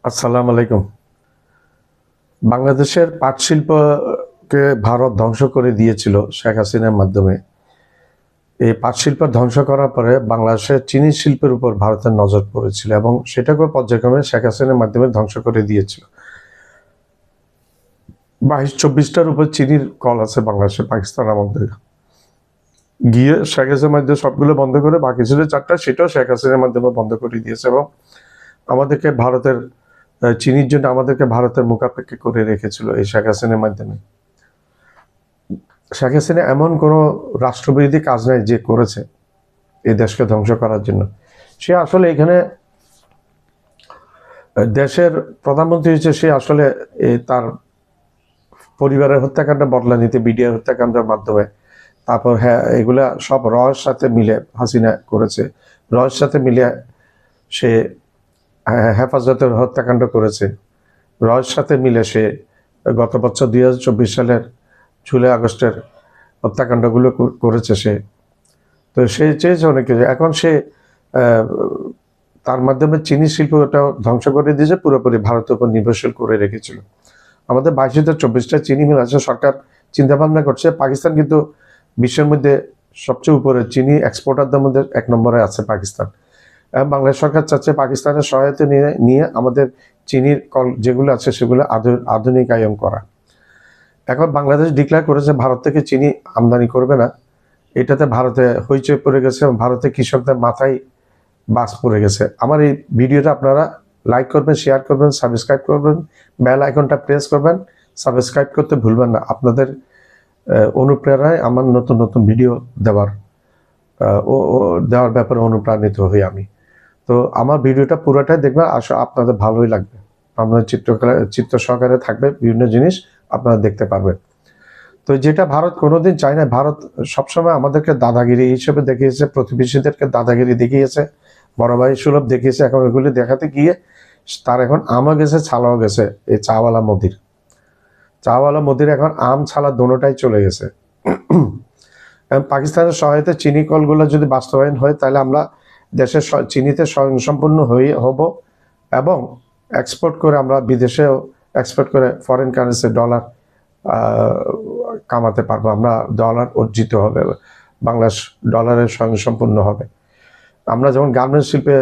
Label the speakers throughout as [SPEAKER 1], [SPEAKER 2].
[SPEAKER 1] আসসালামু আলাইকুম। বাংলাদেশের পাট শিল্পকে ভারত ধ্বংস করে দিয়েছিল শেখ হাসিনার মাধ্যমে। এই পাট শিল্প ধ্বংস করার পরে বাংলাদেশের চিনি শিল্পের উপর ভারতের নজর পড়েছিল এবং সেটাকে পর্যায়ক্রমে শেখ হাসিনার মাধ্যমে ধ্বংস করে দিয়েছিল। 22-24টার উপর চিনির কল আছে বাংলাদেশে, পাকিস্তানের মধ্যে গিয়ে শেখ হাসিনার মাধ্যমে সবগুলো বন্ধ করে বাকি ছিল 4টা, সেটাও শেখ হাসিনার মাধ্যমে বন্ধ করে দিয়েছে এবং আমাদেরকে ভারতের চিনির জন্য আমাদেরকে ভারতের মুখাপেক্ষী করে রেখেছিল এই শেখ হাসিনার মাধ্যমে। শেখ হাসিনা এমন কোনো রাষ্ট্রবিরোধী কাজ নাই যে করেছে এই দেশকে ধ্বংস করার জন্য। সে আসলে এখানে দেশের প্রধানমন্ত্রী হচ্ছে, সে আসলে তার পরিবারের হত্যাকাণ্ড বদলা নিতে বিডিআর হত্যাকাণ্ডের মাধ্যমে, তারপর হ্যাঁ এগুলা সব রয়ের সাথে মিলে হাসিনা করেছে। রয়ের সাথে মিলে সে হেফাজতের হত্যাকাণ্ড করেছে। রয়ের সাথে মিলে সে গত বছর 2024 সালের জুলাই আগস্টের হত্যাকাণ্ডগুলো করেছে সে। তো সে চেয়েছে অনেক কিছু। এখন সে তার মাধ্যমে চিনি শিল্পটাও ধ্বংস করে দিয়েছে, পুরোপুরি ভারতের উপর নির্ভরশীল করে রেখেছিল। আমাদের 22-24টা চিনি মিল আছে। সরকার চিন্তা ভাবনা করছে, পাকিস্তান কিন্তু বিশ্বের মধ্যে সবচেয়ে উপরে চিনি এক্সপোর্টারদের মধ্যে 1 নম্বরে আছে পাকিস্তান। বাংলাদেশ সরকার চাচ্ছে পাকিস্তানের সহায়তা নিয়ে আমাদের চিনির কল যেগুলো আছে সেগুলো আধুনিকায়ন করা। এখন বাংলাদেশ ডিক্লেয়ার করেছে ভারত থেকে চিনি আমদানি করবে না। এটাতে ভারতে হইচই পড়ে গেছে এবং ভারতে কৃষকদের মাথায় বাস পড়ে গেছে। আমার এই ভিডিওটা আপনারা লাইক করবেন, শেয়ার করবেন, সাবস্ক্রাইব করবেন, বেল আইকনটা প্রেস করবেন। সাবস্ক্রাইব করতে ভুলবেন না। আপনাদের অনুপ্রেরণায় আমার নতুন নতুন ভিডিও দেওয়ার ব্যাপারে অনুপ্রাণিত হই আমি। তো আমার ভিডিওটা পুরোটাই দেখবেন, আপনাদের ভালোই লাগবে। আপনাদের চিত্র সহকারে থাকবে বিভিন্ন জিনিস আপনারা দেখতে পারবেন। তো যেটা ভারত কোনোদিন চায় না, ভারত সবসময় আমাদেরকে দাদাগিরি হিসেবে দেখিয়েছে, প্রতিবেশীদেরকে দাদাগিরি দেখিয়েছে, বড় ভাই সুলভ দেখিয়েছে। এখন এগুলি দেখাতে গিয়ে তার এখন আমও গেছে, ছালাও গেছে। এই চাওয়ালা মোদির এখন আম ছালা দোনোটাই চলে গেছে। পাকিস্তানের সহায়তায় চিনি কলগুলো যদি বাস্তবায়ন হয় তাহলে আমরা দেশের চিনিতে স্বয়ংসম্পূর্ণ হব এবং এক্সপোর্ট করে আমরা বিদেশেও এক্সপোর্ট করে ফরেন কারেন্সি ডলার কামাতে পারবো। আমরা ডলার অর্জিত হবে, বাংলাদেশ ডলারের স্বয়ংসম্পূর্ণ হবে। আমরা যেমন গার্মেন্টস শিল্পে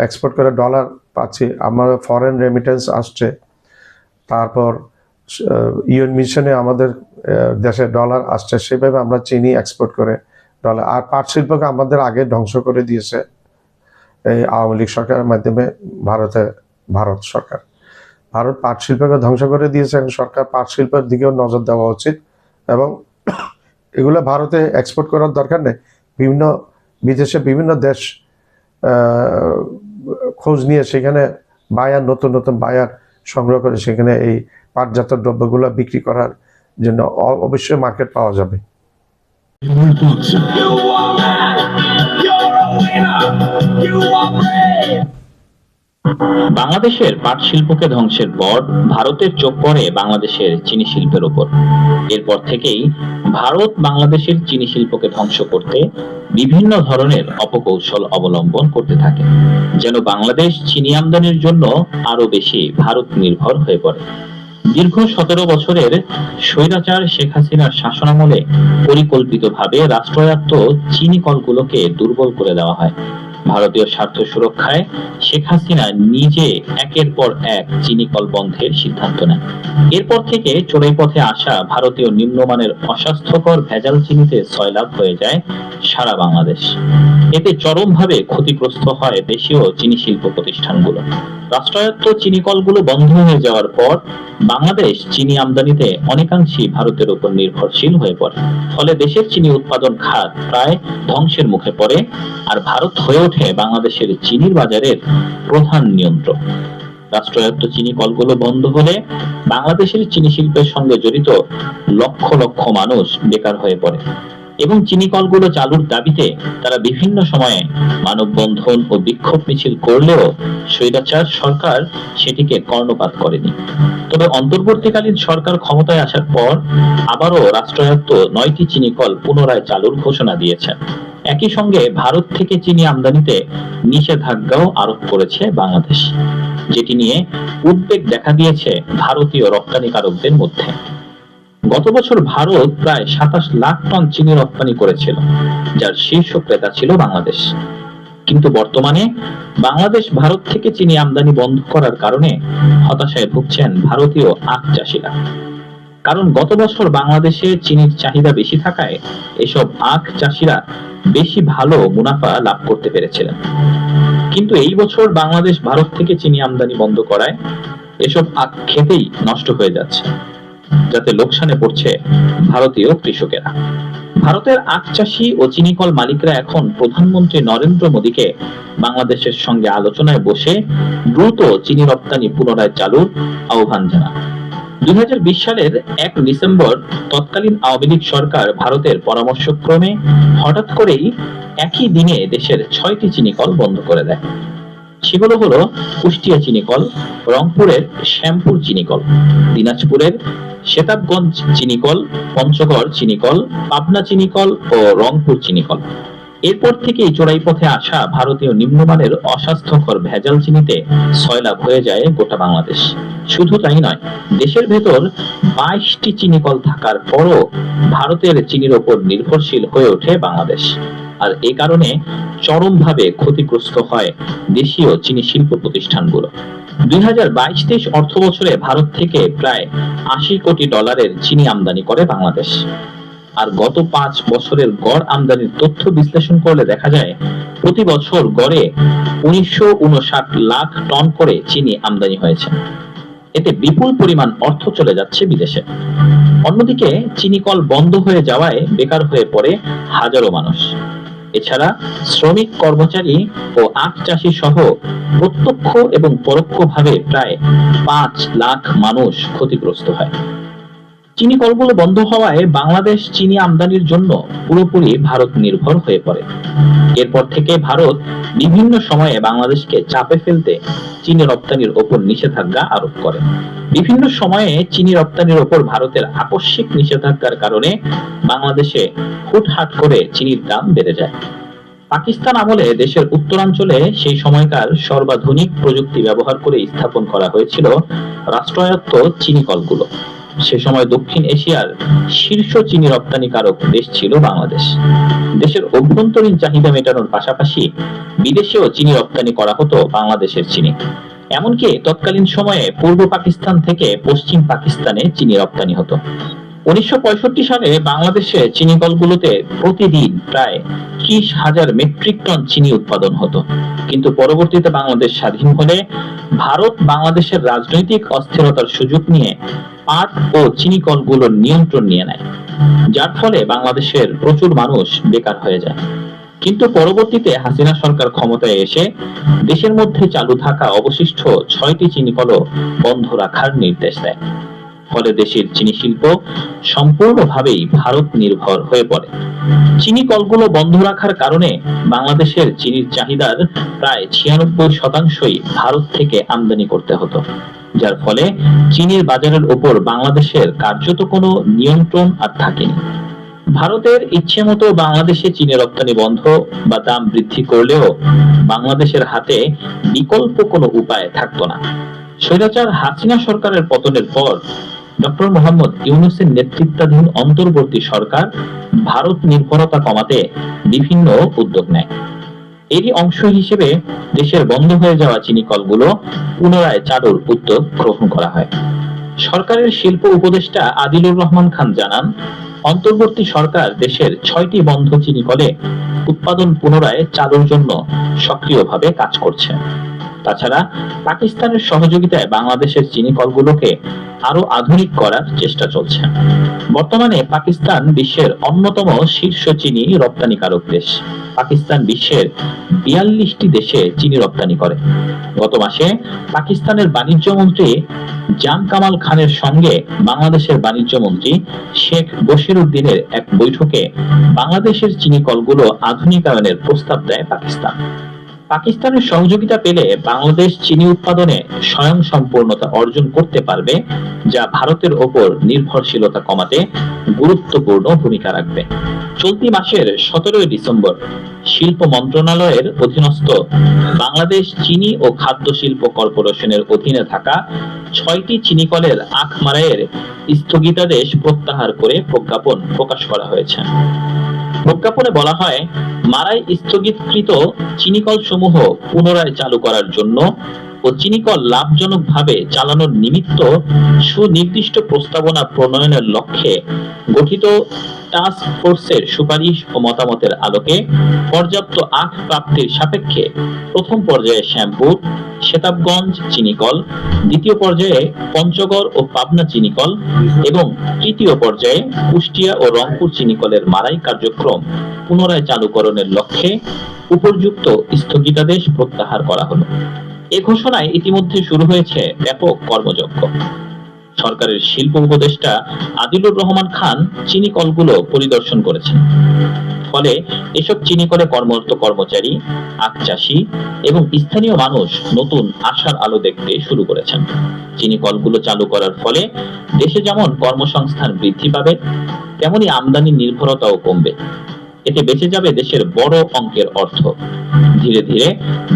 [SPEAKER 1] এক্সপোর্ট করে ডলার পাচ্ছি, আমার ফরেন রেমিটেন্স আসছে, তারপর ইউএন মিশনে আমাদের দেশে ডলার আসছে, সেভাবে আমরা চিনি এক্সপোর্ট করে ডলার। আর পাট শিল্পকে আমাদের আগে ধ্বংস করে দিয়েছে এই আওয়ামী লীগ সরকারের মাধ্যমে ভারত সরকার। ভারত পাট শিল্পকে ধ্বংস করে দিয়েছে। সরকার পাট শিল্পের দিকেও নজর দেওয়া উচিত এবং এগুলো ভারতে এক্সপোর্ট করার দরকার নেই। বিদেশে বিভিন্ন দেশ খোঁজ নিয়ে সেখানে নতুন নতুন বায়ার সংগ্রহ করে সেখানে এই পাটজাত দ্রব্যগুলো বিক্রি করার জন্য অবশ্যই মার্কেট পাওয়া যাবে।
[SPEAKER 2] বাংলাদেশের পাট শিল্পকে ধ্বংসের পর ভারতের চোখ পড়ে বাংলাদেশের চিনি শিল্পের উপর। এরপর থেকেই ভারত বাংলাদেশের চিনি শিল্পকে ধ্বংস করতে বিভিন্ন ধরনের অপকৌশল অবলম্বন করতে থাকে, যেন বাংলাদেশ চিনি আমদানির জন্য আরো বেশি ভারত নির্ভর হয়ে পড়ে। দীর্ঘ 17 বছরের স্বৈরাচার শেখ হাসিনার শাসনামলে পরিকল্পিতভাবে রাষ্ট্রায়ত্ত চিনি কলগুলোকে দুর্বল করে দেওয়া হয়। ভারতীয় স্বার্থ সুরক্ষায় শেখ হাসিনা নিজে একের পর এক চিনি কল বন্ধের সিদ্ধান্ত নেন। এরপর থেকে চোরাই পথে আসা ভারতীয় নিম্নমানের অস্বাস্থ্যকর ভেজাল চিনিতে সয়লাভ হয়ে যায় সারা বাংলাদেশ। এতে চরমভাবে ক্ষতিগ্রস্ত হয় দেশীয় চিনি শিল্প প্রতিষ্ঠানগুলো। রাষ্ট্রায়ত্ত চিনি কলগুলো বন্ধ হয়ে যাওয়ার পর বাংলাদেশ চিনি আমদানিতে অনেকাংশেই ভারতের উপর নির্ভরশীল হয়ে পড়ে। ফলে দেশের চিনি উৎপাদন খাত প্রায় ধ্বংসের মুখে পড়ে আর ভারত হয়ে ওঠে বাংলাদেশের চিনির বাজারের প্রধান নিয়ন্ত্রক। রাষ্ট্রায়ত্ত চিনি কলগুলো বন্ধ হলে বাংলাদেশের চিনি শিল্পের সঙ্গে জড়িত লক্ষ লক্ষ মানুষ বেকার হয়ে পড়ে এবং চিনি কলগুলো চালুর দাবিতে তারা বিভিন্ন সময়ে মানববন্ধন ও বিক্ষোভ মিছিল করলেও স্বৈরাচার সরকার সেটিকে কর্ণপাত করেনি। তবে অন্তর্বর্তীকালীন সরকার ক্ষমতায় আসার পর আবারও রাষ্ট্রায়ত্ত 9টি চিনি কল পুনরায় চালুর ঘোষণা দিয়েছে। একই সঙ্গে ভারত থেকে চিনি আমদানিতে নিষেধাজ্ঞাও আরোপ করেছে বাংলাদেশ। যেটি নিয়ে উদ্বেগ দেখা দিয়েছে ভারতীয় রপ্তানিকারকদের মধ্যে। গত বছর ভারত প্রায় 27 লাখ টন চিনি রপ্তানি করেছিল, যার শীর্ষ ক্রেতা ছিল বাংলাদেশ। কিন্তু বর্তমানে বাংলাদেশ ভারত থেকে চিনি আমদানি বন্ধ করার কারণে হতাশায় ভুগছেন ভারতীয় আখ চাষিরা। কারণ গত বছর বাংলাদেশে চিনির চাহিদা বেশি থাকায় এসব আখ চাষিরা বেশি ভালো মুনাফা লাভ করতে পেরেছিলেন। কিন্তু এই বছর বাংলাদেশ ভারত থেকে চিনি আমদানি বন্ধ করায় এসব আখ খেতেই নষ্ট হয়ে যাচ্ছে, যাতে লোকসানে পড়ছে ভারতীয় কৃষকেরা। ভারতের আখ চাষি ও চিনিকল মালিকরা এখন প্রধানমন্ত্রী নরেন্দ্র মোদীকে বাংলাদেশের সঙ্গে আলোচনায় বসে দ্রুত চিনি রপ্তানি পুনরায় চালুর আহ্বান জানান। 2020 সালের 1 ডিসেম্বর তৎকালীন আওয়ামী লীগ সরকার ভারতের পরামর্শক্রমে হঠাৎ করেই একই দিনে দেশের 6টি চিনিকল বন্ধ করে দেয়। সেগুলো হলো কুষ্টিয়া চিনিকল, রংপুরের শ্যামপুর চিনিকল, দিনাজপুরের সেতাবগঞ্জ চিনিকল, পঞ্চগড় চিনিকল, পাবনা চিনিকল ও রংপুর চিনিকল। এরপর থেকেই চোরাই পথে আসা ভারতীয় নিম্নমানের অস্বাস্থ্যকর ভেজাল চিনিতে সয়লাব হয়ে যায় গোটা বাংলাদেশ। শুধু তাই নয়, দেশের ভেতর 22টি চিনিকল থাকার পরও ভারতের চিনির ওপর নির্ভরশীল হয়ে ওঠে বাংলাদেশ। আর এ কারণে চরমভাবে ক্ষতিগ্রস্ত হয় দেশীয় চিনি শিল্প প্রতিষ্ঠানগুলো। 2022-23 অর্থ বছরে ভারত থেকে প্রায় 80 কোটি ডলারের চিনি আমদানি করে বাংলাদেশ। আর গত 5 বছরের গড় আমদানির তথ্য বিশ্লেষণ করলে দেখা যায় প্রতি বছর গড়ে 1959 লাখ টন করে চিনি আমদানি হয়েছে। এতে বিপুল পরিমাণ অর্থ চলে যাচ্ছে বিদেশে। অন্যদিকে চিনিকল বন্ধ হয়ে যাওয়ায় বেকার হয়ে পড়ে হাজারো মানুষ। এছাড়া শ্রমিক, কর্মচারী ও আখ চাষি সহ প্রত্যক্ষ এবং পরোক্ষভাবে প্রায় 5 লাখ মানুষ ক্ষতিগ্রস্ত হয়। চিনি কলগুলো বন্ধ হওয়ায় বাংলাদেশ চিনি আমদানির জন্য পুরোপুরি ভারত নির্ভর হয়ে পড়ে। এরপর থেকে ভারত বিভিন্ন সময়ে বাংলাদেশকে চাপে ফেলতে চিনি রপ্তানির ওপর নিষেধাজ্ঞা আরোপ করে। বিভিন্ন সময়ে চিনি রপ্তানির ওপর ভারতের আকস্মিক নিষেধাজ্ঞার কারণে বাংলাদেশে হুটহাট করে চিনির দাম বেড়ে যায়। পাকিস্তান আমলে দেশের উত্তরাঞ্চলে সেই সময়কার সর্বাধুনিক প্রযুক্তি ব্যবহার করে স্থাপন করা হয়েছিল রাষ্ট্রায়ত্ত চিনি কলগুলো। সে সময় দক্ষিণ এশিয়ার শীর্ষ চিনি রপ্তানিকারক দেশ ছিল বাংলাদেশ। দেশের অভ্যন্তরীণ চাহিদা মেটানোর পাশাপাশি বিদেশেও চিনি রপ্তানি করা হতো বাংলাদেশের চিনি। এমনকি তৎকালীন সময়ে পূর্ব পাকিস্তান থেকে পশ্চিম পাকিস্তানে চিনি রপ্তানি হতো। 1965 সালে বাংলাদেশে চিনি কলগুলোতে প্রতিদিন প্রায় 30,000 মেট্রিক টন চিনি উৎপাদন হতো। কিন্তু পরবর্তীতে বাংলাদেশ স্বাধীন হলে ভারত বাংলাদেশের রাজনৈতিক অস্থিরতার সুযোগ নিয়ে পাট ও চিনি কলগুলোর নিয়ন্ত্রণ নিয়ে নেয়, যার ফলে বাংলাদেশের প্রচুর মানুষ বেকার হয়ে যায়। কিন্তু পরবর্তীতে হাসিনা সরকার ক্ষমতায় এসে দেশের মধ্যে চালু থাকা অবশিষ্ট 6টি চিনি কলও বন্ধ রাখার নির্দেশ দেয়। ফলে দেশের চিনি শিল্প সম্পূর্ণভাবেই ভারত নির্ভর হয়ে পড়ে। চিনি কলগুলো বন্ধ রাখার কারণে বাংলাদেশের চিনির চাহিদার প্রায় 96%ই ভারত থেকে আমদানি করতে হতো, যার ফলে চিনির বাজারের উপর বাংলাদেশের কার্যত কোনো নিয়ন্ত্রণ আর থাকেনি। ভারতের ইচ্ছে মতো বাংলাদেশে চিনি রপ্তানি বন্ধ বা দাম বৃদ্ধি করলেও বাংলাদেশের হাতে বিকল্প কোনো উপায় থাকতো না। স্বৈরাচার হাসিনা সরকারের পতনের পর ডক্টর মোহাম্মদ ইউনূসের নেতৃত্বাধীন অন্তর্বর্তী সরকার ভারত নির্ভরতা কমাতে বিভিন্ন উদ্যোগ নেয়। এরই অংশ হিসেবে দেশের বন্ধ হয়ে যাওয়া চিনি কলগুলো পুনরায় চালুর উদ্যোগ গ্রহণ করা হয়। সরকারের শিল্প উপদেষ্টা আদিলুর রহমান খান জানান, অন্তর্বর্তী সরকার দেশের 6টি বন্ধ চিনি কলে উৎপাদন পুনরায় চালুর জন্য সক্রিয়ভাবে কাজ করছে। তাছাড়া পাকিস্তানের সহযোগিতায় বাংলাদেশের চিনি কলগুলোকে আরো আধুনিক করার চেষ্টা চলছে। বর্তমানে পাকিস্তান বিশ্বের অন্যতম শীর্ষ চিনি রপ্তানিকারক দেশ। পাকিস্তান বিশ্বের 42টি দেশে চিনি রপ্তানি করে। গত মাসে পাকিস্তানের বাণিজ্য মন্ত্রী জাম কামাল খানের সঙ্গে বাংলাদেশের বাণিজ্য মন্ত্রী শেখ বশিরউদ্দিনের এক বৈঠকে বাংলাদেশের চিনি কলগুলো আধুনিকায়নের প্রস্তাব দেয় পাকিস্তান। পাকিস্তানের সহযোগিতা পেলে বাংলাদেশ চিনি উৎপাদনে স্বয়ংসম্পূর্ণতা অর্জন করতে পারবে, যা ভারতের ওপর নির্ভরশীলতা কমাতে গুরুত্বপূর্ণ ভূমিকা রাখবে। চলতি মাসের 17 ডিসেম্বর শিল্প মন্ত্রণালয়ের অধীনস্থ বাংলাদেশ চিনি ও খাদ্য শিল্প কর্পোরেশনের অধীনে থাকা 6টি চিনিকলের আখ মারাইয়ের স্থগিতাদেশ প্রত্যাহার করে প্রজ্ঞাপন প্রকাশ করা হয়েছে। প্রজ্ঞাপনে বলা হয়, মারাই স্থগিতকৃত চিনিকল সমূহ পুনরায় চালু করার জন্য ও চিনিকল লাভজনকভাবে চালানোর নিমিত্ত সুনির্দিষ্ট প্রস্তাবনা প্রণয়নের লক্ষ্যে গঠিত টাস্ক ফোর্সের সুপারিশ ও মতামতের আলোকে পর্যাপ্ত আখ প্রাপ্তির সাপেক্ষে প্রথম পর্যায়ে শ্যামপুর, সেতাবগঞ্জ চিনিকল, দ্বিতীয় পর্যায়ে পঞ্চগড় ও পাবনা চিনিকল এবং তৃতীয় পর্যায়ে কুষ্টিয়া ও রংপুর চিনিকলের মারাই কার্যক্রম পুনরায় চালুকরণের লক্ষ্যে উপর্যুক্ত স্থগিতাদেশ প্রত্যাহার করা হলো। এ ঘোষণায় ইতিমধ্যে শুরু হয়েছে ব্যাপক কর্মযজ্ঞ। সরকারের শিল্প উপদেষ্টা আদিলুর রহমান খান চিনিকলগুলো পরিদর্শন করেছেন। ফলে এসব চিনিকলে কর্মরত কর্মচারী, আখ চাষী এবং স্থানীয় মানুষ নতুন আশার আলো দেখতে শুরু করেছেন। চিনিকলগুলো চালু করার ফলে দেশে যেমন কর্মসংস্থান বৃদ্ধি পাবে, তেমনি আমদানি নির্ভরতাও কমবে। এতে বেঁচে যাবে দেশের বড় অঙ্কের অর্থ। ধীরে ধীরে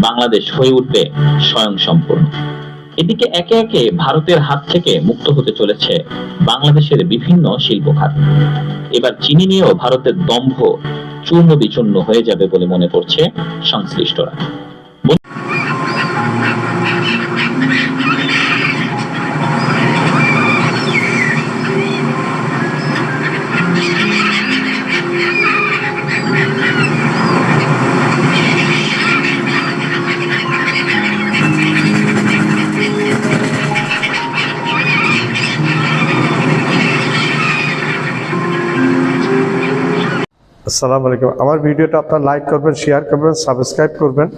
[SPEAKER 2] বাংলাদেশ হয়ে উঠবে স্বয়ংসম্পূর্ণ। এদিকে একে একে ভারতের হাত থেকে মুক্ত হতে চলেছে বাংলাদেশের বিভিন্ন শিল্প খাত। এবার চিনি নিয়েও ভারতের দম্ভ চূর্ণ বিচূর্ণ হয়ে যাবে বলে মনে করছে সংশ্লিষ্টরা।
[SPEAKER 1] আসসালামু আলাইকুম। আমার ভিডিওটা আপনারা লাইক করবেন, শেয়ার করবেন, সাবস্ক্রাইব করবেন।